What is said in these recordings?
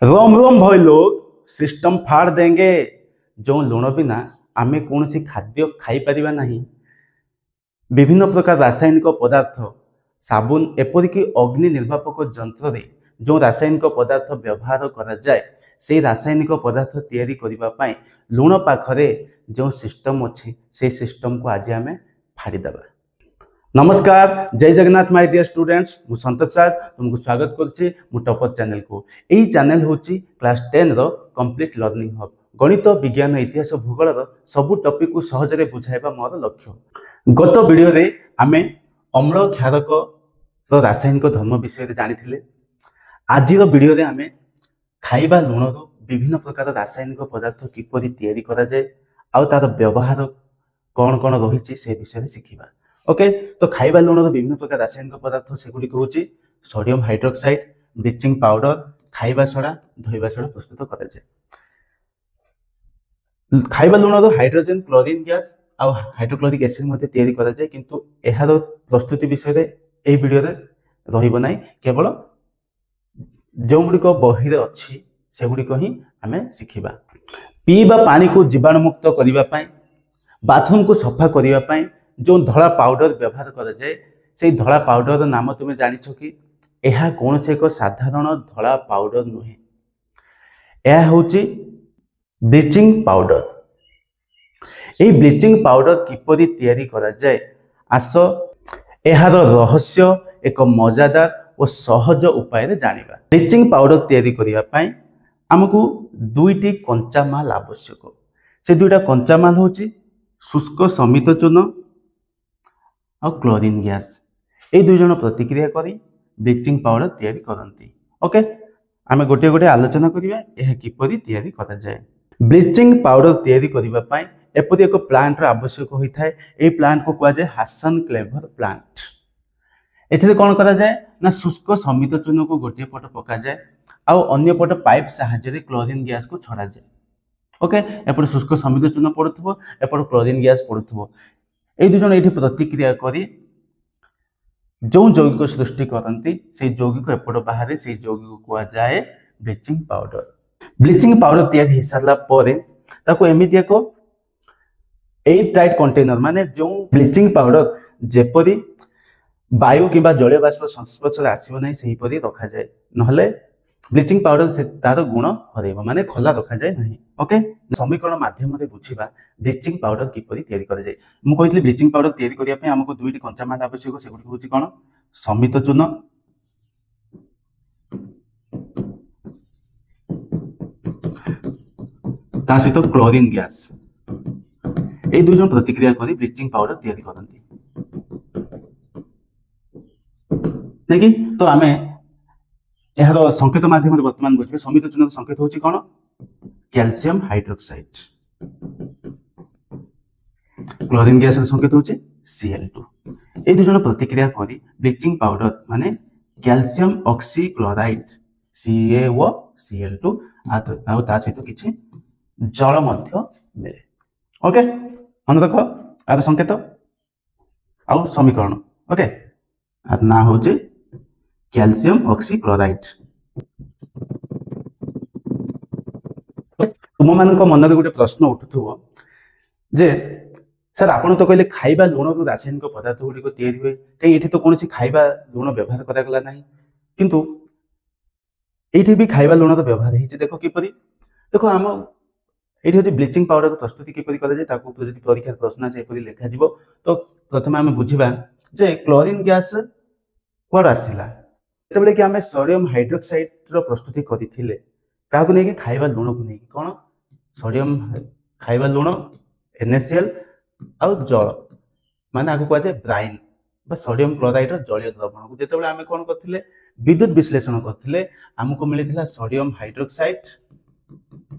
रोम रोम भाई लोग सिस्टम फाड़ देंगे। जो लुण बिना आम कौन खाद्य खाई परिबा नहीं। विभिन्न प्रकार रासायनिक पदार्थ साबुन एपरिक अग्नि निर्वापक जंत्र रे जो रासायनिक पदार्थ व्यवहार करा जाए से रासायनिक पदार्थ तैयारी करबा पाई लुण पाखरे जो सिस्टम अच्छी से सिस्टम को आज आम फाड़ीदेवा। नमस्कार, जय जगन्नाथ माय डियर स्टूडेंट्स, मु संतोष सर तुमको स्वागत करछि मु टॉपर चैनल को। एही चैनल होछि क्लास 10 रो कंप्लीट लर्निंग हब। गणित, विज्ञान, इतिहास, भूगोल रो सब टॉपिक को सहजरे बुझाइबा मोर लक्ष्य। गत वीडियो रे आमे अम्ल क्षारक रो रासायनिक धर्म विषय रे जानिथिले। आज रो वीडियो रे आमे खाइबा लुण रो विभिन्न प्रकार रासायनिक पदार्थ किपरि तैयारी करा जाय आ तार व्यवहार कौन कौन रही से विषय शिखा। ओके, तो खाइबा लुण विभिन्न प्रकार रासायनिक पदार्थ सेगुड़िक हूँ सोडियम हाइड्रोक्साइड, ब्लीचिंग पाउडर, खाइबा सोडा, धोइबा सोडा प्रस्तुत करा जाए। खाइबा लुण हाइड्रोजन, क्लोरीन गैस और हाइड्रोक्लोरिक एसिड मध्य तैयारी करा जाए, किंतु एहार प्रस्तुति विषय रे एही वीडियो रे रहिबो नाही। केवल जो गुड़िक बही अच्छी सेगुड़िक ही आमे शिखिबा। पीवा पानी को जीवाणुमुक्त करने पाई, बाथरूम को सफा करने पाई जो धला पाउडर व्यवहार करा जाए से धला पाउडर नाम तुम्हें जानिछ कि यह कौन से एक साधारण धला पाउडर नुहे, यह होची ब्लीचिंग पाउडर। यही ब्लीचिंग पाउडर किपरि तैयारी करा जाए आस एहार रहस्य एक मजादार और सहज उपाय रे जानिबा। ब्लीचिंग पाउडर तैयारी करिया पाई आमको दुईटी कंचा माल आवश्यक। से दुईटा कंचा माल होची शुष्क समित चूर्ण और क्लोरीन गैस। ये दुई जन प्रतिक्रिया करी ब्लीचिंग पाउडर तैयारी करती। ओके, आमे गोटे गोटे आलोचना करिबा यह किपरि तैयारी करा जाए। ब्लीचिंग पाउडर तैयारी करिबा पाई एपरि एक प्लांट रो आवश्यक होइथाय। ए प्लांट को कुआ जाए हासन क्लेवर प्लांट। एथिरे कोन करा जाए ना शुष्क समित चूर्ण को गोटे पट पका जाए और अन्य पट पाइप साहाय्य रे क्लोरीन गैस को छड़ा जाए। ओके, एपट शुष्क समित चूर्ण पड़ुथबो, एपट क्लोरीन गैस पड़ुथबो। ए दुई जन एठी प्रतिक्रिया करी जो यौगिक सृष्टि करती से यौगिक एपट बाहर से यौगिक कुआ जाए ब्लीचिंग पाउडर। ब्लीचिंग पाउडर तैयारी हो सारा पर ताको एमिति एक एयर टाइट कंटेनर माने जो ब्लीचिंग पाउडर जेपरी वायु किंबा जलीय बाष्प संस्पर्श आसब ना से रखा जाए, नहले ब्लीचिंग पाउडर से तार गुण हरइब माने खोला रखा जाए नहीं। ओके, समीकरण माध्यम रे बुझिबा ब्लीचिंग पाउडर किपरि तैयारी करा जाए। मु कहितली ब्लीचिंग पाउडर तैयारी करिया पे हमको दुईटी कंचा माल आवश्यक। सेगुडी होची कोन समित चूर्ण ता सहित क्लोरीन गैस। ए दुई जन प्रतिक्रिया करी ब्लीचिंग पाउडर तैयारी करंती नहीं कि। तो आमे एहार संकेत माध्यम वर्तमान बुझे। समित चूर्ण संकेत होची कोन कैल्शियम हाइड्रोक्साइड, क्लोरीन गैस संकेत होची Cl2। ए दुई जन प्रतिक्रिया करी ब्लीचिंग पाउडर माने कैल्शियम ऑक्सीक्लोराइड CaOCl2 आ ता सहित किछि जल मध्य मिले। ओके, मन रख आर संकेत आ समीकरण। ओके, आर ना होची कैल्शियम ऑक्सीक्लोराइड। तुम मान मन में गोटे प्रश्न उठुव जे सर आपन तो कहले खाइबा लुण रासायनिक पदार्थ गुड़िक तैयारी हुए, कहीं ये तो कौन खाइबा लुण व्यवहार करागला ना, किंतु ये भी खाइबा लुण व्यवहार हो। देख किपरि, देख आम ये हूँ ब्लीचिंग पाउडर प्रस्तुति किपरि कराए परीक्षा प्रश्न से लिखा जी। तो प्रथम आम बुझा जे क्लोरीन गैस कौन आसला जो कि आम सोडियम हाइड्रोक्साइड प्रस्तुति करते क्या नहीं खाइबा लुण को लेकिन कौन सोडियम खाइबा लुण NaCl आउ जल माने आगे कहुए ब्राइन बा सोडियम क्लोराइड जलीय द्रवण को जिते आम कौन करते विद्युत विश्लेषण करते आमको मिलता सोडियम हाइड्रोक्साइड,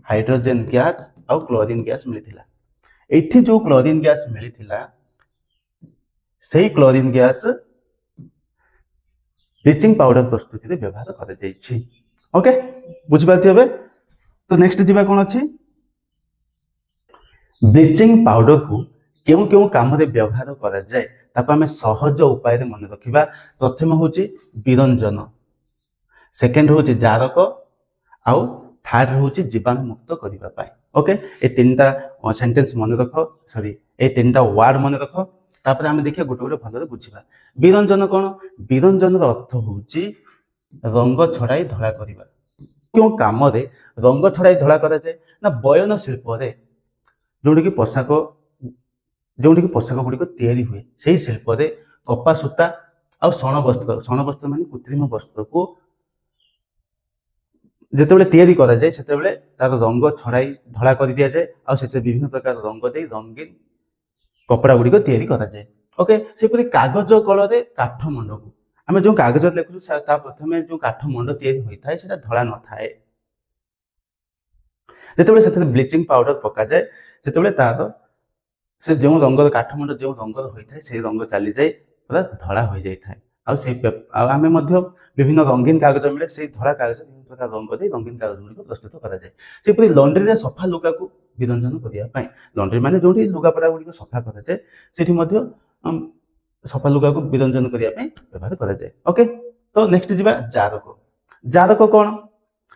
हाइड्रोजन गैस आउ क्लोरीन गैस मिलता। एठी जो क्लोरीन गैस मिलता से क्लोरीन गैस ब्लीचिंग पाउडर प्रस्तुति रे व्यवहार करा जायछि। ओके, बुझिपारथि हबे। तो नेक्स्ट जीवा कोन अछि ब्लीचिंग पाउडर को केउ केउ काम रे व्यवहार करा जाए ताको हमें सहज उपाय रे मन रखिबा। प्रथम होची विरंजन। सेकेंड होची जारक आउ थर्ड होची जीवाणु मुक्त करबा पाई ओके ए तीनटा सेंटेंस मन रख सॉरी ए तीनटा वर्ड मन रख तापर आमे देखिया गोटे गोटे भलरे बुझिबा विरंजन कोन विरंजन रो अर्थ होची रंग छड़ाई धला करबा क्यों काम रे रंग छड़ाई धला करा जाय ना बयन शिल्प रे जोंडी की पोशाक गुड़ी तैयारी हुए से शिल्प रे कपा सूता आ शण वस्त्र माने कृत्रिम वस्त्र को जितेबाला तैयारी करा जाए से तार रंग छड़ाई धला कर दि जाए आ विभिन्न प्रकार रंग दे रंगीन कपड़ा गुड़ी तैयारी करा जाए ओके सेपरि कागज कलर काठ मंड को आम जो कागज लिखुँ प्रथम जो काठ मंड तैयारी होता है सेटा धला न थाए जिते ब्लीचिंग पाउडर पका जाए से तार से जो रंगर काठ मंड जो रंगर होता है से रंग चली जाए पूरा धला हो जाए आम विभिन्न रंगीन कागज मिले से धला कागज विभिन्न प्रकार रंग दे रंगीन कागज गुड़ी प्रस्तुत करा जाए सेपरि लंड्री सफा लुगा को विरंजन करने लंड्री माने जो लुगापड़ा गुड़ी सफा करा जाए सेठी सफा लुगा को विरंजन करने व्यवहार करा जाए ओके तो नेक्स्ट जीवा जारक जारक कौन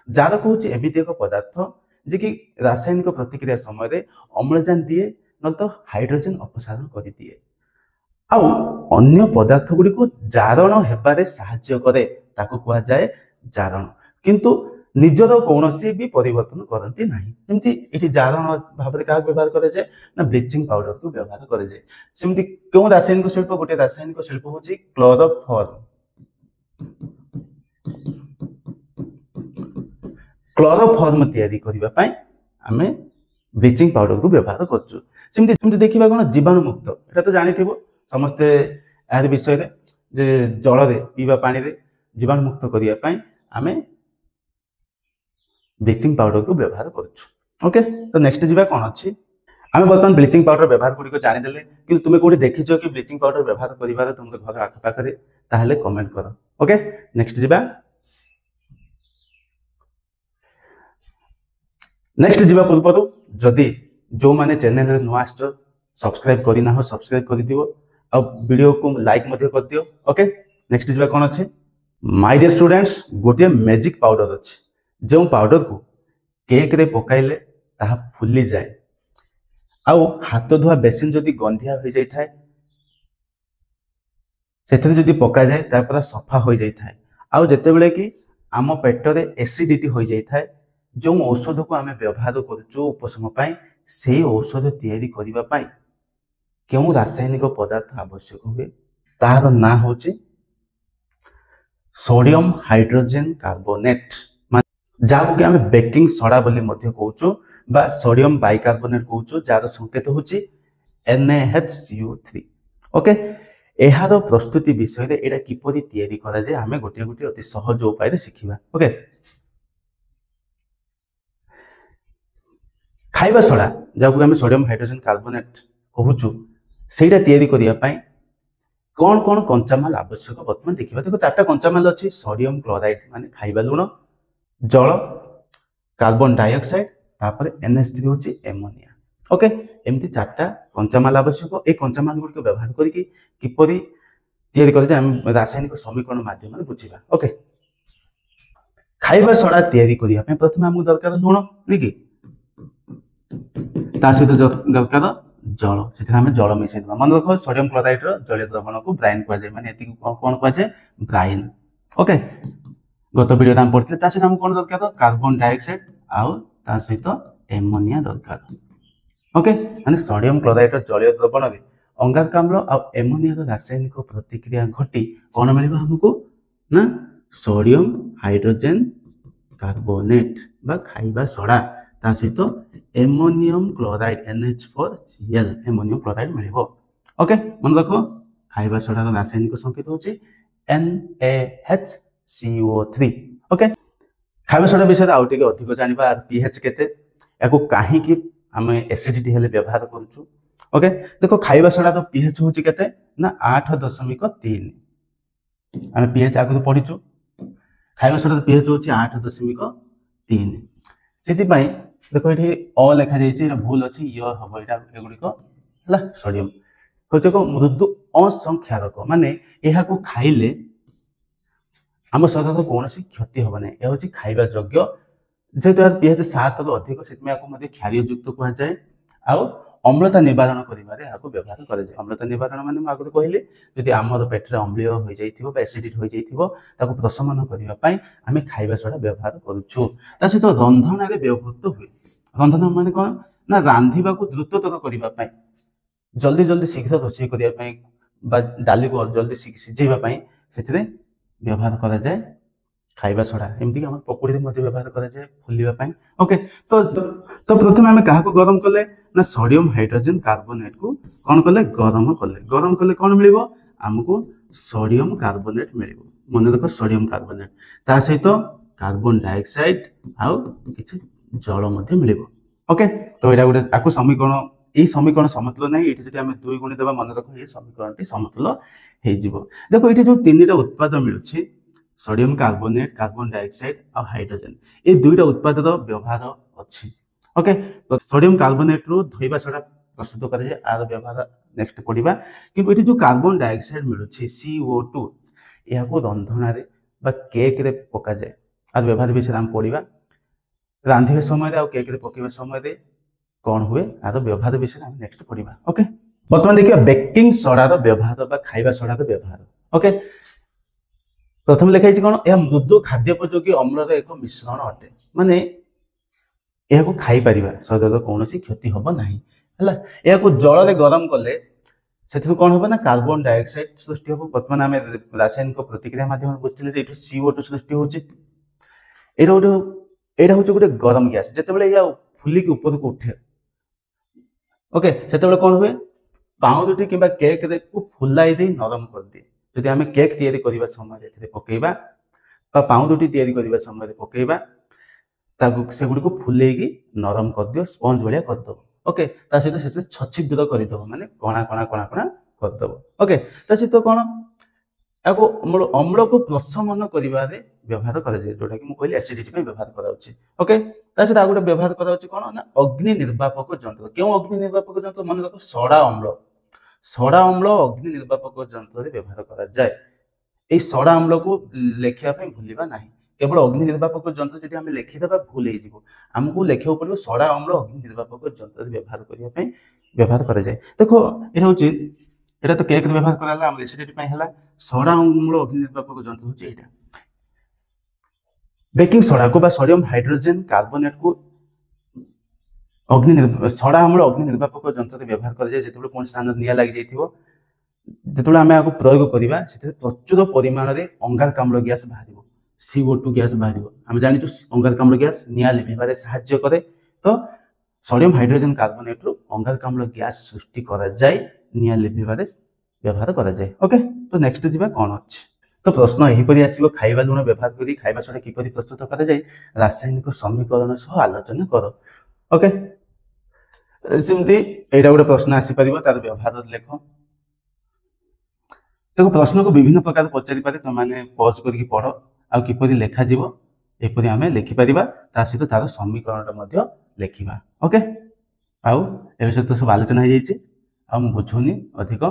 जारक हूँ एमती एक पदार्थ जे कि रासायनिक प्रतिक्रिया समय अम्लजान दिए न तो हाइड्रोजन अपसारण कर दिए आउ अन्य पदार्थ गुड़ी को जारण हेबारे साहाय्य करे ताको कहा जाए जारण किंतु निजर कौन भी परिवर्तन करती ना जमी ये जारण भाव क्या व्यवहार करा जाए ना ब्लीचिंग पाउडर को व्यवहार करा जाए सेमती क्यों रासायनिक शिल्प गोटे रासायनिक शिल्प हूँ क्लोरोफॉर्म क्लोरोफॉर्म तैयारी करने आम ब्लीचिंग पाउडर को व्यवहार करमती देखा कौन जीवाणु मुक्त एटा तो जानी समस्ते यार विषय जे जल पीवा पानी रे जीवाणु मुक्त करने आम ब्लीचिंग पाउडर को व्यवहार करुँ ओके तो नेक्स्ट जीवा कौन अच्छी आम बर्तमान ब्लीचिंग पाउडर व्यवहार गुड़िक जानीदे कि तुम्हें कौटी देखीच कि ब्लीचिंग पाउडर व्यवहार कर तुम घर आखपाखे ताहले कमेंट कर ओके नेक्स्ट जीवा नेक्स्ट जीवा पूर्व जदि जो माने चैनल रे नुआ आछो सब्सक्राइब करना हो सब्सक्राइब कर दियो आ वीडियो को लाइक मध्य कर दियो ओके नेक्स्ट जीवा कौन अच्छे माय डियर स्टूडेंट्स गोटे मैजिक पाउडर अच्छे जो पाउडर को केक रे पकाइले ताहा फुली जाए आउ हाथ धुआ बेसिन जदि गंधिया हो जाए थाए सेथरे जदि पका जाए ता पूरा सफा हो जाए थाए आउ जेतेबेले कि आम पेट रे एसिडिटी हो जाए थाए जो औषध को आम व्यवहार कर उपशम से औषध तैयारी करने क्यों रासायनिक पदार्थ आवश्यक हुए तार ना हूँ सोडियम हाइड्रोजन कार्बोनेट जहाँ कि आम बेकिंग सोडा बोली कहूँ बा सोडियम बाइकार्बोनेट कहूँ जार संकेत हूँ NaHCO3 ओके यार प्रस्तुति विषय यहाँ किपरि तैयारी करा जाए आम गोटे गोटे अति सहज उपाय शिखा ओके खाइबा सोडा जहाँ आम सोडियम हाइड्रोजन कार्बोनेट कहूँ से करने कौन कौन कंचामाल आवश्यक बर्तमान देखा देखो चार्टा कंचामाल अच्छी सोडियम क्लोराइड माने खाइबा लुण जल कार्बन डाइऑक्साइड तापर NH3 हूँ एमोनिया ओके एमती चार्टा कंचामाल आवश्यक ए कंचामाल गुड़िक व्यवहार करके किपरि तैयारी कर रासायनिक समीकरण माध्यम बुझा ओके खाइबा सोडा तैयारी करने प्रथम आमको दरकार लुण नहीं कि सहित दरकार जल से जल मिसाई मन रख सोडियम क्लोराइड जलीय द्रवण को ब्राइन कहुए माने कौन कहुए ब्राइन ओके गत वीडियो आम पढ़ते सहित आमको कौन दरकार कार्बन डाइऑक्साइड आउ ता सहित एमोनिया दरकार ओके माने सोडियम क्लोराइड जलीय द्रवण में अंगारकाम्ल आ एमोनिया रासायनिक प्रतिक्रिया घटी कौन मिल हमको ना सोडियम हाइड्रोजन कार्बोनेट बा खाइबा सोडा ता सहित ammonium chloride NH4Cl ammonium chloride मिल ओके मन रख खाइबा सोडार रासायनिक संकेत हूँ NaHCO3 ओके खाइबा सोडा विषय आउ टिके अधिक जानिबा pH केते याको काहे कि आम एसिडिटी हेले व्यवहार करूछु ओके देखो खाइबा सोडा तो pH हूँ केते ना 8.3 आम pH आगु पढ़ीचु खाइबा सोडा pH हूँ 8.3 से देखो ये अ लिखा जाइए भूल अच्छी हम एगुड़िक सोडियम हूँ एक मृदु असंख्यारक माने यहाँ खाइले आम शरीर कौन क्षति हम ना यह हूँ खाଇବା योग्य जेहेतु pH 7 रु अधिक से क्षारयुक्त कहुए आउ अम्लता निवारण करिबारे याको व्यवहार करा जाय अम्लता निवारण माने म आगु कहले यदि हमर पेटरे अम्लीय हो जाइथिबो बा एसिडिटी हो जाइथिबो ताको प्रशमन करिबा पई आमे खाଇବା सोडा व्यवहार करूछु ता सहित रंधन रे व्यवहृत हुए रंधन माने कोन ना रांधिबा को द्रुततर करिबा पई जल्दी जल्दी शीघ्र रोषेई करिबा पई बा डाली को जल्दी सिझेबा पई सेथिरे व्यवहार करा जाय खाଇବା सोडा एमती हम पकोड़ी व्यवहार करा जाय फुलिबा पई ओके तो प्रथम आम क्या गरम कले ना सोडियम हाइड्रोजन कार्बोनेट को कौन कले गरम कले कौन मिल आमको सोडियम कार्बोनेट मिल मन रख सोडियम कार्बोनेट ता सहित कार्बन डाइऑक्साइड आउ किछि जल मिल ओके तो यहाँ गोटे आपको समीकरण यही समीकरण समतुल ना ये आम 2 गुणी देवा मन रख ये समीकरण समतुल हो देखो ये जो 3टा उत्पाद मिलूँ सोडियम कार्बोनेट कार्बन डाइऑक्साइड और हाइड्रोजन ये 2टा उत्पाद व्यवहार अच्छी ओके तो सोडियम कार्बोनेट रु धोइबा सोडा प्रस्तुत कर आर व्यवहार नेक्स्ट पढ़ा कि जो कार्बन डाइऑक्साइड मिलूँ CO2 यह रंधन केक रे पका जाए आर व्यवहार विषय आम पढ़ा रांधिबा समय आ केक रे पकेबा समय कौन हुए आर व्यवहार विषय आम नेक्स्ट पढ़ा ओके बर्तमान देखिए बेकिंग सोडार व्यवहार बा खाइबा सोडार व्यवहार ओके प्रथम लिखाई कौन यह मृदु खाद्योपयोगी अम्लर एक मिश्रण अटे माने यह खाई पारिबा शरीर कौन क्षति हम ना है जल गरम कले से कौन हम ना कार्बन डाइऑक्साइड सृष्टि हम बर्तमान आम रासायनिक प्रतिक्रिया माध्यम बुझे CO2 सृष्टि होटा हूँ गोटे गरम गैस जिते या फुलिक ऊपर को उठे ओके से कौन हुए पाउंडटी कि केक को फुलाई दे नरम कर दिए जदि आम केक तैयारी करने समय पकेबा पाउंडटी तैयारी करने समय पकेबा से गुड़ी को फुलेगी नरम कर दियो स्पंज भाया करदब ओके ता सहित से छछिद्र करदब माने कणा कणा कणा कणा करदब ओके ता सहित कौन याको अम्ल को प्रशमन करिबारे व्यवहार करा जाय जोटा कि मु कहली एसिडिटी पे व्यवहार करा होची ओके ता सहित आ गोटे व्यवहार करा होची कोन ना अग्नि निर्वापक यंत्र क्यों अग्नि निर्वापक यंत्र मन रखो सोडा अम्ल अग्नि निर्वापक यंत्र रे व्यवहार करा जाय ए सोडा अम्ल को लेखिया पे भूलिबा नाही केवल अग्नि निर्वापक यंत्र जदि हम लिखिदेबा भूल हो आमको लिखा पड़ो सोडा अम्ल अग्नि निर्वापक यंत्र व्यवहार करने व्यवहार करा जाए देखो ये हूँ यहाँ तो केक व्यवहार कराला एसिडिटी है सोडा अम्ल अग्नि निर्वापक यंत्र हूँ यहाँ बेकिंग सोडा को सोडियम हाइड्रोजन कार्बोनेट को सोडा अम्ल अग्नि निर्वापक यंत्र व्यवहार कर जो कौन स्थान निया लग जाइए जो आम आपको प्रयोग करवा प्रचुर परिमाण में अंगारकाम्ल गैस बाहर CO2 गैस बाहर आम जानी अंगारकाम्ल गैस निया लिभार साहाय्य करे तो सोडियम हाइड्रोजन कार्बोनेट रु अंगारकाम्ल गैस सृष्टि करा जाए निया लिभार व्यवहार करा जाए ओके तो नेक्स्ट जीवा कौन अच्छे तो प्रश्न यहीपरि आसिबो खाइबा लुण व्यवहार करी खाइबा सोडा किपरि प्रस्तुत करा जाए रासायनिक समीकरण सह आलोचना करो ओके सिमती एटा गोटे प्रश्न आसी परिबो तार व्यवहार लेख देखो प्रश्न को विभिन्न प्रकार पचारि पारे तुम माने पॉज करके पढ़ आ किपरि लेखा जीवो एपरि आमे लिखि परिबा ता सहित तार समीकरण मध्ये लेखिबा ओके आउ ए विषय तो सब आलोचना हो जाइए आ मु बुझुनी अधिक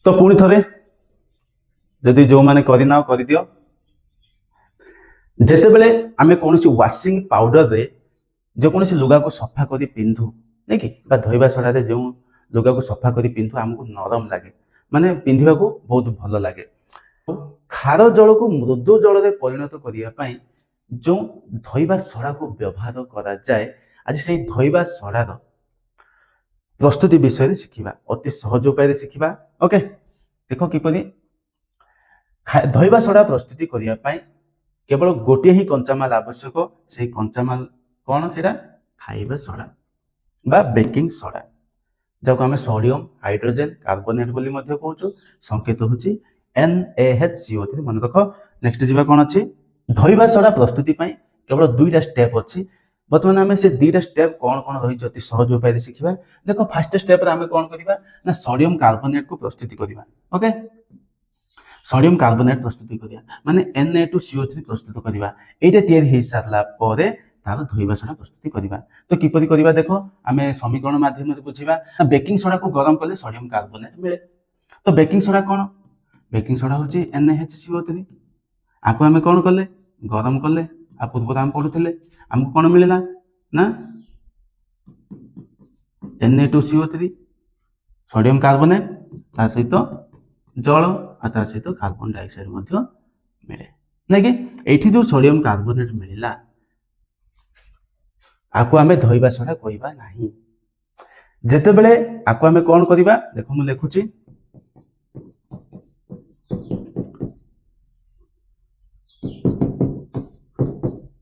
तो पुणी थरे जदि जो माने करना कर दियो जेते बेले आमे कोनोसी वाशिंग पाउडर रे जो कोनोसी लुगा को सफा करी पिंधु नहीं कि बा धोइबा सडा रे जो लुगा को सफा करी पिंधु हमको नरम लागे माने पिंधिबा को बहुत भल लागे खार जल को मृदु जल रे परिणत करिया पई जो धोइबा सडा को व्यवहार करा जाए आज से धोइबा सडा रो प्रस्तुति विषय शिखिबा अति सहज उपाय शिखिबा ओके देखो किपरि धोइबा सडा प्रस्तुति करिया पई केवल गोटे ही कंचामाल आवश्यक से कंचामाल कौन से खाइबा सोडा बा बेकिंग सोडा जब आम सोडियम हाइड्रोजन कार्बोनेट बोली कहूँ संकेत हूँ NaHCO3 मन रख नेक्स्ट जीवा कौन अच्छी धोइबा सोडा प्रस्तुति केवल 2टा स्टेप अच्छी बर्तमान आम से 2टा स्टेप कौन कौन रही अति सहज उपाय शिखा देखो फास्ट स्टेप आम कौन करवा ना सोडियम कार्बोनेट को प्रस्तुति करवा ओके सोडियम कार्बोनेट प्रस्तुति करिया माने Na2CO3 प्रस्तुत करिया एटा तैयारी हे सारला परे तार धोइबा सोडा प्रस्तुति करबा। तो किपरि करबा देखो आमे समीकरण माध्यम बुझीबा। बेकिंग सोडा को गरम कले सोडियम कार्बोनेट मिले। तो बेकिंग सोडा कोन? बेकिंग सोडा होची NaHCO3। आको आमे कोन कले गरम कले आ पूर्व आम पढुथिले हमको कोन मिलला ना Na2CO3 सोडियम कार्बोनेट तार सहित जल आ तार सहित कार्बन डाइऑक्साइड मध्य मिले नै कि एठी जो सोडियम कार्बोनेट मिलला आको आमे धोइबा सोडा कहबा नाही। जेते बेले आको आमे कोन करबा देखो मु लिखुची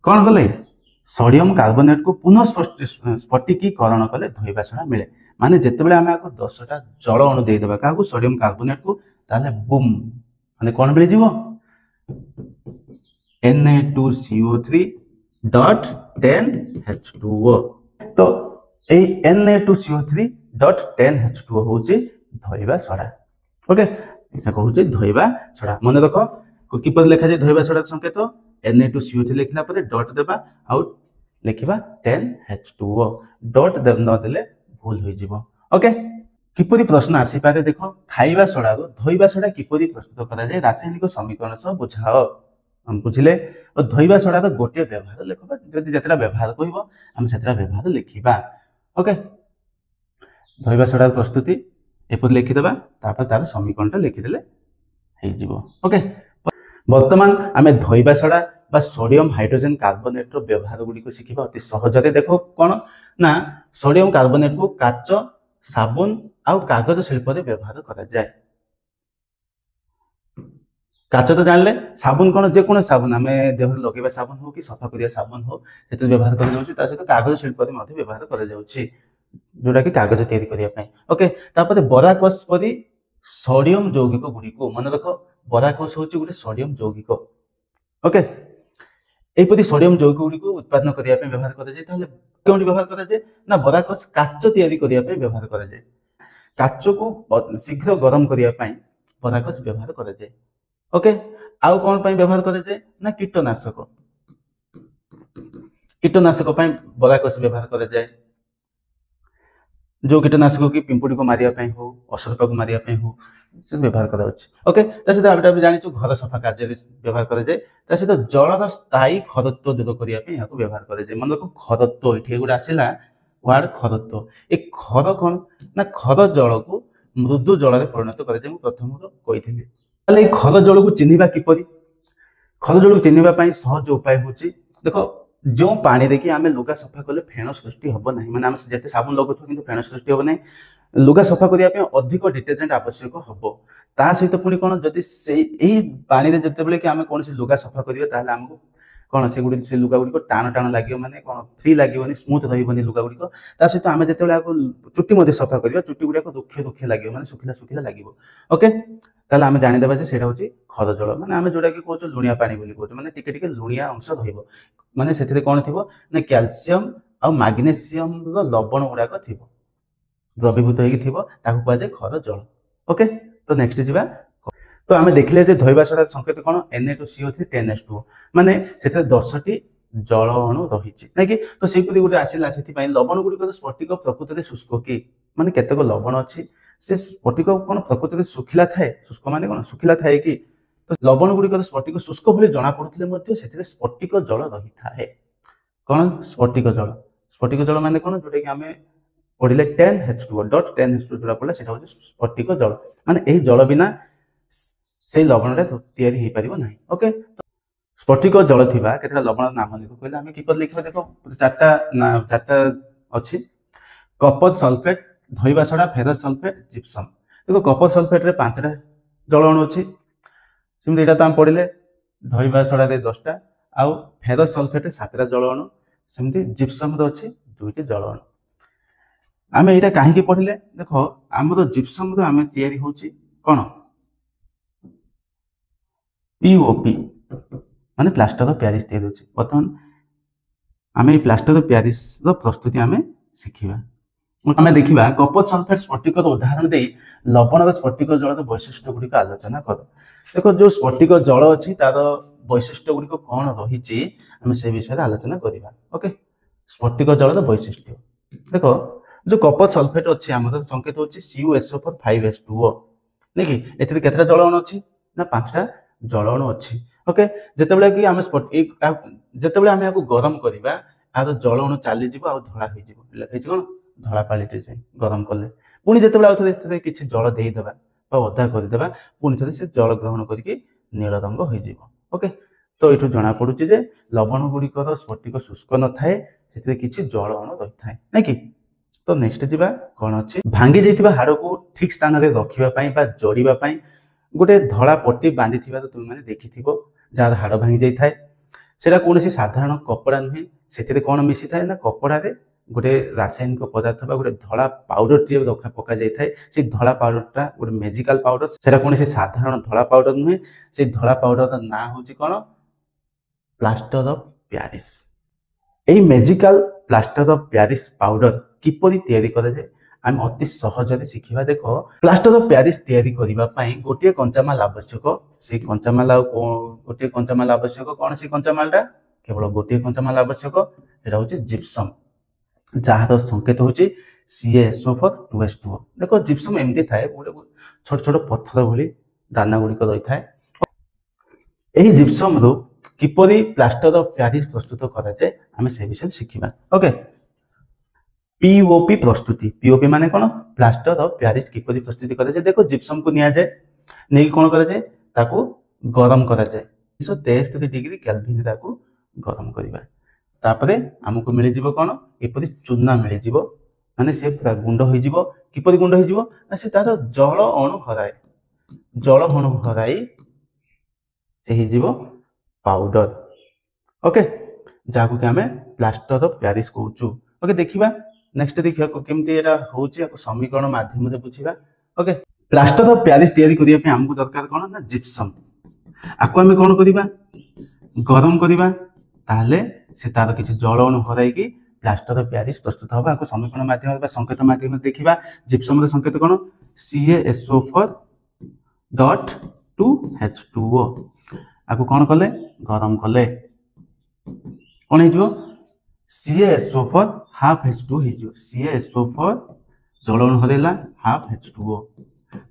कौन कले सोडियम कार्बोनेट को पुनः स्फटिकीकरण कले धोइबा सोडा मिले। माने जेते बेले आमे आको 10टा जल अणु दे देबा काको सोडियम कार्बोनेट को ताले बूम माने कोन मिले जीवो Na2CO3 डॉट 10H2O। तो ए Na2CO3 डॉट 10H2O होचे धोइबा सोडा। ओके इता कहूचे धोइबा सोडा। मन देखो किपर लिखा जाय धोइबा सोडा संकेत Na2CO3 लिखला परे डॉट देबा आउ लिखिबा 10H2O डॉट न देले भूल होई जिवो। ओके किपरि प्रश्न आसी पारे देखो खाइबा सोडा रो धोइबा सोडा किपरि प्रस्तुत करा जाय रासायनिक समीकरण सह बुझाओ। हम बुझिले और धोइबा सोडा रो गोटे व्यवहार लिखबा जदि जतरा व्यवहार कहबो हम सेतरा व्यवहार लिखिबा। ओके धोइबा सोडा प्रस्तुति एपर लिखि देबा तापर तार समीकरणटा लिखि देले हे जिवो। ओके वर्तमान आमे धोइबा सोडा बा सोडियम हाइड्रोजन कार्बोनेट रो व्यवहार गुडी को सिखिबा अति सहजरे। देखो कोन ना सोडियम कार्बोनेट को काच साबुन आउ कागज शिल्प रे व्यवहार करा जाय। काच तो जानले साबुन कोन जे कोन साबुन आमे देह लगेबा साबुन हो कि सफा करिया साबुन हो सेते व्यवहार करा जाउची। ता सहित कागज शिल्प रे मध्ये व्यवहार करा जाउची जोटा कि कागज तैयारी करिया पई। ओके तापर बोराकस परी सोडियम यौगिक गुडी को मन रखो बोराकस होची गुडी सोडियम यौगिक। ओके एपरि सोडियम यौगिक गुडी को उत्पादन करिया पई व्यवहार करा जाय। ताले कोन व्यवहार करा जाय ना बोराकस काच तैयारी करिया पई व्यवहार करा जाय। काच को शीघ्र गरम करिया पई बोराकस व्यवहार करा जाय। ओके आउ कोन पई व्यवहार करा जाय ना कीटनाशक। कीटनाशक पई बोराकस व्यवहार करा जाय। जो कीटनाशक की पिंपुड़ी को मारिया पई हो असरपा को मारिया पई हो से व्यवहार करा अछि। ओके तसे आबटा भी जानिछु घर सफा कार्य व्यवहार करा जाय। तसे तो जलर स्थायी खरत्व दूर करिया पई याको व्यवहार करा जाय। मन को खरत्व एठी गुडा आसिला वर्ड खरत्व ए खर कोन ना खर जल को मृदु जल रे परिणत करा जाय। मु प्रथम रो कहिथिली ताले खर जल को चिनिबा किपरि खर जल को चिनिबा पई सहज उपाय होची देखो जो पानी देखि आमे लुगा सफा कले फेण सृष्टि हबो नाही। माने आमे जते साबुन लगोथो किंतु फेण सृष्टि हबो नाही। लुगा सफा करिया पे अधिक डिटर्जेंट आवश्यक हबो। ता सहित पुणी कोन जदि से एही पानी रे जते बेले कि आमे कोनसी लुगा सफा करियो ताले हमको कोन से गुडी से लुगा गुडी को टाण टाण लागियो माने कोन फ्री लागियोनी स्मूथ रहिबोनी लुगा गुडी को। ता सहित आमे जते बेले आको चुट्टी मध्ये सफा करियो चुट्टी गुडी को दुखे दुखे लागियो माने सुखिला सुखिला लागियो। ओके ताले आमे जानि देबा जे सेटा होची खर जल माने आमे जोडा कि कहचो लुणिया पानी बोली कहचो माने टिके टिके लुणिया अंश रहिबो। माने सेथिरे कोन थिबो ना कैल्शियम आ मैग्नीशियम रो लवण गुडा को थिबो द्रवीभूत हेकि थिबो ताकू कहै जे खर जल। ओके तो नेक्स्ट जिबा तो आमे देखले जे धोइबा सोडा संकेत कोन Na2CO3 10H2O माने सेथिरे 10टी जल अणु रहिछि नै कि। तो सेपरि गुटे आसिला सेथि पई लवण गुडी को स्फटिक प्रकृति रे शुष्क कि माने केतेको लवण अछि से स्फटिक कोन प्रकृति रे सुखिला थाए शुष्क माने कोन सुखिला थाए कि। तो लवण गुडी को स्फटिक शुष्क भली जणा पडुथिले मध्ये सेथिरे स्फटिक जल रहि थाए। कोन स्फटिक जल माने कोन जोटे कि आमे पढिले 10H2O डॉट 10H2O जोडा पडला सेटा होछि स्फटिक जल माने एही जल बिना से लवण रे तयारी हेइ परिबो नाही। ओके स्फटिक जल थिबा केतरा लवण नाम लिखो कहले आमे किपर लिखबा देखो चारटा अछि कपर सल्फेट धोइबा सोडा फेरस सल्फेट जिप्सम। देखो कपर सल्फेट रे 5टा जल अणु अछि सिम एटा त हम पढिले धोइबा सोडा रे 10टा आउ फेरस सल्फेट रे 7टा जल अणु सिमती जिप्सम रो अछि 2टी जल अणु। आमे एटा काहे की पढिले देखो हमरो जिप्सम रो आमे तयारी होछि कोन पीओपी माने प्लास्टर ऑफ पेरिस तयारी होछि। वर्तमान आमे प्लास्टर ऑफ पेरिस रो प्रस्तुति आमे सिखिबा। ଆମେ ଦେଖିବା କପର ସଲଫେଟ ସ୍ଫଟିକର ଉଦାହରଣ ଦେଇ ଲବଣର ସ୍ଫଟିକ ଜଳର ବୈଶିଷ୍ଟ୍ୟ ଗୁଡ଼ିକ ଆଲୋଚନା କର। ଦେଖ ଯୋଉ ସ୍ଫଟିକ ଜଳ ଅଛି ତାର ବୈଶିଷ୍ଟ୍ୟ ଗୁଡ଼ିକ କଣ ରହିଛି ଆମେ ସେ ବିଷୟରେ ଆଲୋଚନା କରିବା। ଓକେ, ସ୍ଫଟିକ ଜଳର ବୈଶିଷ୍ଟ୍ୟ ଦେଖ, ଯୋଉ କପର ସଲଫେଟ ଅଛି ଆମର ସଂକେତ ହଉଛି CuSO4 5H2O, ନାଇଁ କି ଏଥିରେ କେତେଟା ଜଳ ଅଣୁ ଅଛି ନା 5ଟା ଜଳ ଅଣୁ ଅଛି। ଓକେ, ଯେତେବେଳେ କି ଆମେ ଯେତେବେଳେ ଆମେ ଏହାକୁ ଗରମ କରିବା ଏହାର ଜଳ ଅଣୁ ଚାଲିଯିବ ଆଉ ଧଳା ହେଇଯିବ, ହେଇଛି କଣ ଧଳା ପାଲିଟି ଯାଏ ଗରମ କଲେ। ପୁଣି ଯେତେବେଳେ ଆଉ ଥରେ ସେଥିରେ କିଛି ଜଳ ଦେଇଦେବା ବା ଅଦା କରିଦେବା ପୁଣି ଥରେ ସେ ଜଳ ଗ୍ରହଣ କରିକି ନୀଳ ରଙ୍ଗ ହୋଇଯିବ। ଓକେ, ତ ଏଠୁ ଜଣା ପଡୁଛି ଯେ ଲବଣ ଗୁଡ଼ିକର ସ୍ଫଟିକ ଶୁଷ୍କ ନଥାଏ, ସେଥିରେ କିଛି ଜଳ ଅଣୁ ରହିଥାଏ, ନାଇଁ କି। ତ ନେକ୍ସଟ ଯିବା କଣ ଅଛି, ଭାଙ୍ଗି ଯାଇଥିବା ହାଡ଼କୁ ଠିକ ସ୍ଥାନରେ ରଖିବା ପାଇଁ ବା ଯୋଡ଼ିବା ପାଇଁ ଗୋଟେ ଧଳା ପଟି ବାନ୍ଧିଥିବାର ତୁମେମାନେ ଦେଖିଥିବ, ଯାହାର ହାଡ଼ ଭାଙ୍ଗି ଯାଇଥାଏ। ସେଟା କୌଣସି ସାଧାରଣ କପଡ଼ା ନୁହେଁ, ସେଥିରେ କଣ ମିଶିଥାଏ ନା କପଡ଼ାରେ ଗୋଟେ ରାସାୟନିକ ପଦାର୍ଥ ବା ଗୋଟେ ଧଳା ପାଉଡରଟିଏ ପକାଯାଇଥାଏ। ସେଇ ଧଳା ପାଉଡରଟା ଗୋଟେ ମେଜିକାଲ ପାଉଡର, ସେଟା କୌଣସି ସାଧାରଣ ଧଳା ପାଉଡର ନୁହେଁ। ସେଇ ଧଳା ପାଉଡରର ନାଁ ହଉଛି କଣ, ପ୍ଲାଷ୍ଟର ଅଫ ପ୍ୟାରିସ। ଏହି magical plaster of Paris powder କିପରି ତିଆରି କରାଯାଏ ଆମେ ଅତି ସହଜରେ ଶିଖିବା। ଦେଖ, ପ୍ଲାଷ୍ଟର ଅଫ ପ୍ୟାରିସ ତିଆରି କରିବା ପାଇଁ ଗୋଟିଏ କଞ୍ଚାମାଲ ଆବଶ୍ୟକ। ସେଇ କଞ୍ଚାମାଲ ଗୋଟିଏ କଞ୍ଚାମାଲ ଆବଶ୍ୟକ, କଣ ସେଇ କଞ୍ଚାମାଲଟା, କେବଳ ଗୋଟିଏ କଞ୍ଚାମାଲ ଆବଶ୍ୟକ, ସେଟା ହଉଛି ଜିପ୍ସମ, ଯାହାର ସଂକେତ ହଉଛି CaSO4 2H2O। ଦେଖ, ଜିପ୍ସମ ଏମିତି ଥାଏ, ଗୋଟେ ଛୋଟ ଛୋଟ ପଥର ଭଳି ଦାନା ଗୁଡ଼ିକ ରହିଥାଏ। ଏହି ଜିପ୍ସମରୁ କିପରି ପ୍ଲାଷ୍ଟର ଅଫ ପ୍ୟାରିସ ପ୍ରସ୍ତୁତ କରାଯାଏ ଆମେ ସେ ବିଷୟରେ ଶିଖିବା। ଓକେ, POP ପ୍ରସ୍ତୁତି, POP ମାନେ କଣ, ପ୍ଲାଷ୍ଟର ଅଫ ପ୍ୟାରିସ କିପରି ପ୍ରସ୍ତୁତି କରାଯାଏ। ଦେଖ, ଜିପ୍ସମକୁ ନିଆଯାଏ, ନେଇକି କଣ କରାଯାଏ, ତାକୁ ଗରମ କରାଯାଏ, 163 ଡିଗ୍ରୀ କେଲଭିନ ତାକୁ ଗରମ କରିବା। ତାପରେ ଆମକୁ ମିଳିଯିବ କଣ, ଏପରି ଚୂନା ମିଳିଯିବ, ମାନେ ସେ ପୁରା ଗୁଣ୍ଡ ହୋଇଯିବ। କିପରି ଗୁଣ୍ଡ ହେଇଯିବ ନା ସେ ତାର ଜଳ ଅଣୁ ହରାଏ, ଜଳ ଅଣୁ ହରାଇ ସେ ହେଇଯିବ ପାଉଡର। ଓକେ, ଯାହାକୁ କି ଆମେ ପ୍ଲାଷ୍ଟର ଅଫ ପ୍ୟାରିସ କହୁଛୁ। ଓକେ, ଦେଖିବା ନେକ୍ସଟ ଦେଖିବା କେମିତି ଏଟା ହଉଛି, ଆକୁ ସମୀକରଣ ମାଧ୍ୟମରେ ବୁଝିବା। ଓକେ, ପ୍ଲାଷ୍ଟର ଅଫ ପ୍ୟାରିସ ତିଆରି କରିବା ପାଇଁ ଆମକୁ ଦରକାର କଣ ନା ଜିପ୍ସମ। ଆକୁ ଆମେ କଣ କରିବା, ଗରମ କରିବା, ତାହେଲେ ସେ ତାର କିଛି ଜଳ ଅଣୁ ହରାଇକି ପ୍ଲାଷ୍ଟର ଅଫ ପ୍ୟାରିସ ପ୍ରସ୍ତୁତ ହବ। ଆକୁ ସମୀକରଣ ମାଧ୍ୟମରେ ବା ସଂକେତ ମାଧ୍ୟମରେ ଦେଖିବା। ଜିପ୍ସମର ସଂକେତ କଣ, CaSO4.2H2O। ଆକୁ କଣ କଲେ, ଗରମ କଲେ, କଣ ହେଇଯିବ, CaSO4 ହାଫ H2O ହେଇଯିବ। CaSO4 ଜଳ ଅଣୁ ହରାଇଲା ହାଫ H2O,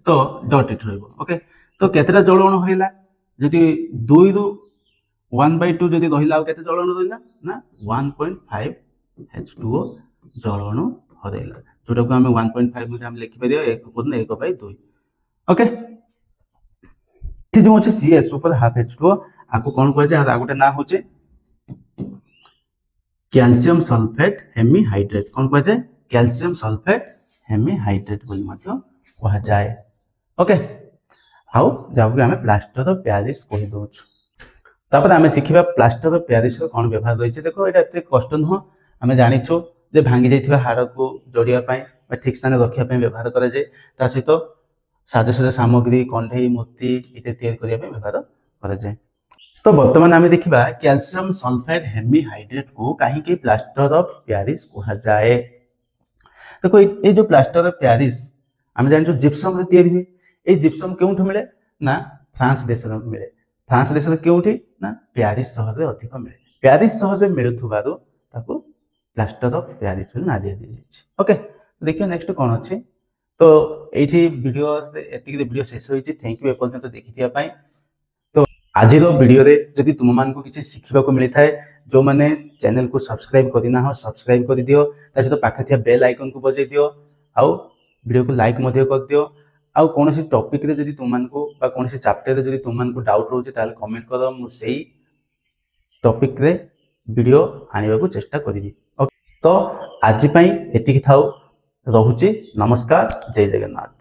ତ ଡଟ୍ ଏଠି ରହିବ। ଓକେ, ତ କେତେଟା ଜଳ ଅଣୁ ହରାଇଲା, ଯଦି 2 ରୁ 1/2 ଯଦି ରହିଲା, ଆଉ କେତେ ଜଳ ଅଣୁ ରହିଲା ନା 1.5 H2O ଜଳ ଅଣୁ ହରାଇଲା, ଯୋଉଟାକୁ ଆମେ 1.5 ରେ ଆମେ ଲେଖିପାରିବା 1/2। ଓକେ, ଏଠି ଯୋଉ ଅଛି CaSO4 ହାଫ H2O, ଆକୁ କଣ କୁହାଯାଏ, ଆଉ ଗୋଟେ ନାଁ ହଉଛି କ୍ୟାଲସିୟମ ସଲଫେଟ ହେମିହାଇଡ୍ରେଟ। କଣ କୁହାଯାଏ, କ୍ୟାଲସିୟମ ସଲଫେଟ ହେମିହାଇଡ୍ରେଟ ବୋଲି ମଧ୍ୟ କୁହାଯାଏ। ଓକେ, ଆଉ ଯାହାକୁ ଆମେ ପ୍ଲାଷ୍ଟର ଅଫ ପ୍ୟାରିସ କହିଦଉଛୁ। ତାପରେ ଆମେ ଶିଖିବା ପ୍ଲାଷ୍ଟର ଅଫ ପ୍ୟାରିସର କଣ ବ୍ୟବହାର ରହିଛି। ଦେଖ, ଏଇଟା ଏତେ କଷ୍ଟ ନୁହଁ, ଆମେ ଜାଣିଛୁ ଯେ ଭାଙ୍ଗି ଯାଇଥିବା ହାଡ଼କୁ ଯୋଡ଼ିବା ପାଇଁ ବା ଠିକ ସ୍ଥାନରେ ରଖିବା ପାଇଁ ବ୍ୟବହାର କରାଯାଏ। ତା ସହିତ ସାଜସଜ୍ଜା ସାମଗ୍ରୀ, କଣ୍ଢେଇ, ମୂର୍ତ୍ତି ଇତ୍ୟାଦି ତିଆରି କରିବା ପାଇଁ ବ୍ୟବହାର କରାଯାଏ। ତ ବର୍ତ୍ତମାନ ଆମେ ଦେଖିବା କ୍ୟାଲସିୟମ ସଲଫାଇଡ ହେମିହାଇଡ୍ରେଟକୁ କାହିଁକି ପ୍ଲାଷ୍ଟର ଅଫ ପ୍ୟାରିସ କୁହାଯାଏ। ଦେଖ, ଏଇ ଯୋଉ ପ୍ଲାଷ୍ଟର ଅଫ ପ୍ୟାରିସ ଆମେ ଜାଣିଛୁ ଜିପ୍ସମରେ ତିଆରି ହୁଏ। ଏଇ ଜିପ୍ସମ କେଉଁଠୁ ମିଳେ ନା ଫ୍ରାନ୍ସ ଦେଶରେ ମିଳେ। ଫ୍ରାନ୍ସ ଦେଶରେ କେଉଁଠି ନା ପ୍ୟାରିସ ସହରରେ ଅଧିକ ମିଳେ। ପ୍ୟାରିସ ସହରରେ ମିଳୁଥିବାରୁ ତାକୁ ପ୍ଲାଷ୍ଟର ଅଫ ପ୍ୟାରିସ ବୋଲି ନାଁ ଦିଆଯାଇଛି। ଓକେ, ଦେଖିବା ନେକ୍ସଟ କଣ ଅଛି। ତ ଏଇଠି ଏତିକି ଭିଡ଼ିଓ ଶେଷ ହୋଇଛି। ଥ୍ୟାଙ୍କ ୟୁ ଏପର୍ଯ୍ୟନ୍ତ ଦେଖିଥିବା ପାଇଁ। ତ ଆଜିର ଭିଡ଼ିଓରେ ଯଦି ତୁମମାନଙ୍କୁ କିଛି ଶିଖିବାକୁ ମିଳିଥାଏ, ଯୋଉମାନେ ଚ୍ୟାନେଲକୁ ସବସ୍କ୍ରାଇବ କରିନାହ ସବସ୍କ୍ରାଇବ କରିଦିଅ, ତା ସହିତ ପାଖରେ ଥିବା ବେଲ୍ ଆଇକନକୁ ବଜାଇ ଦିଅ, ଆଉ ଭିଡ଼ିଓକୁ ଲାଇକ୍ ମଧ୍ୟ କରିଦିଅ। ଆଉ କୌଣସି ଟପିକରେ ଯଦି ତୁମମାନଙ୍କୁ ବା କୌଣସି ଚାପ୍ଟରରେ ଯଦି ତୁମମାନଙ୍କୁ ଡାଉଟ୍ ରହୁଛି ତାହେଲେ କମେଣ୍ଟ କର, ମୁଁ ସେଇ ଟପିକରେ ଭିଡ଼ିଓ ଆଣିବାକୁ ଚେଷ୍ଟା କରିବି। ତ ଆଜି ପାଇଁ ଏତିକି ଥାଉ, ରହୁଛି। ନମସ୍କାର, ଜୟ ଜଗନ୍ନାଥ।